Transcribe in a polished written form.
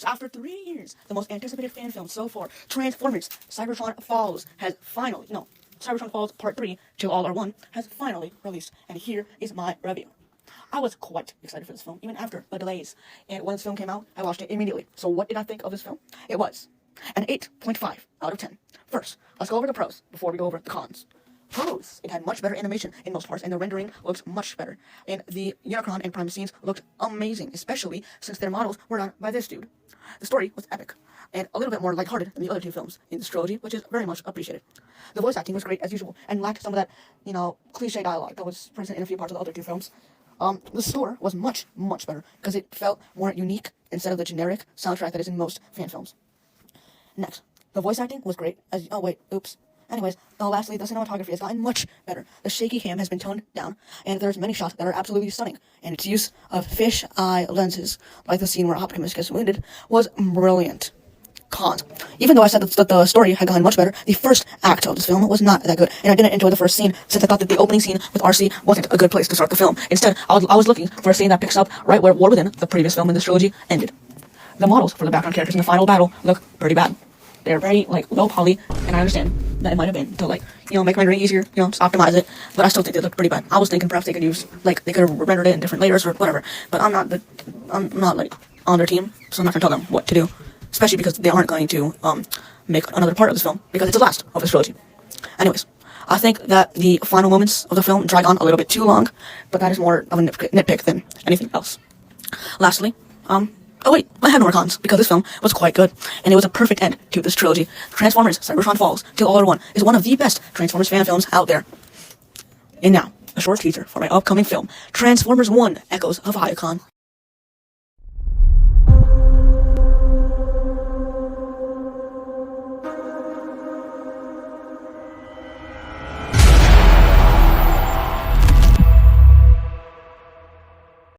After 3 years, the most anticipated fan film so far, Transformers Cybertron Falls has finally, Cybertron Falls Part 3, Till All Are One, has finally released, and here is my review. I was quite excited for this film, even after the delays, and when this film came out, I watched it immediately. So what did I think of this film? It was an 8.5 out of 10. First, let's go over the pros before we go over the cons. Pros. It had much better animation in most parts, and the rendering looked much better. And the Unicron and Prime scenes looked amazing, especially since their models were done by this dude. The story was epic, and a little bit more lighthearted than the other two films in this trilogy, which is very much appreciated. The voice acting was great as usual, and lacked some of that, cliche dialogue that was present in a few parts of the other two films. The score was much, much better, because it felt more unique instead of the generic soundtrack that is in most fan films. Next, the voice acting was great as, Anyways, lastly, the cinematography has gotten much better. The shaky cam has been toned down, and there's many shots that are absolutely stunning, and its use of fish-eye lenses, like the scene where Optimus gets wounded, was brilliant. Cons. Even though I said that the story had gotten much better, the first act of this film was not that good, and I didn't enjoy the first scene, since I thought that the opening scene with RC wasn't a good place to start the film. Instead, I was looking for a scene that picks up right where War Within, the previous film in this trilogy, ended. The models for the background characters in the final battle look pretty bad. They're very, low poly, and I understand that it might have been to, make rendering easier, just optimize it, but I still think they look pretty bad. I was thinking perhaps they could use, they could have rendered it in different layers or whatever, but I'm not, on their team, so I'm not gonna tell them what to do, especially because they aren't going to, make another part of this film, because it's the last of this trilogy. Anyways, I think that the final moments of the film drag on a little bit too long, but that is more of a nitpick than anything else. Lastly, I had more cons, because this film was quite good, and it was a perfect end to this trilogy. Transformers Cybertron Falls, Till All Are One, is one of the best Transformers fan films out there. And now, a short teaser for my upcoming film, Transformers 1 Echoes of Icon.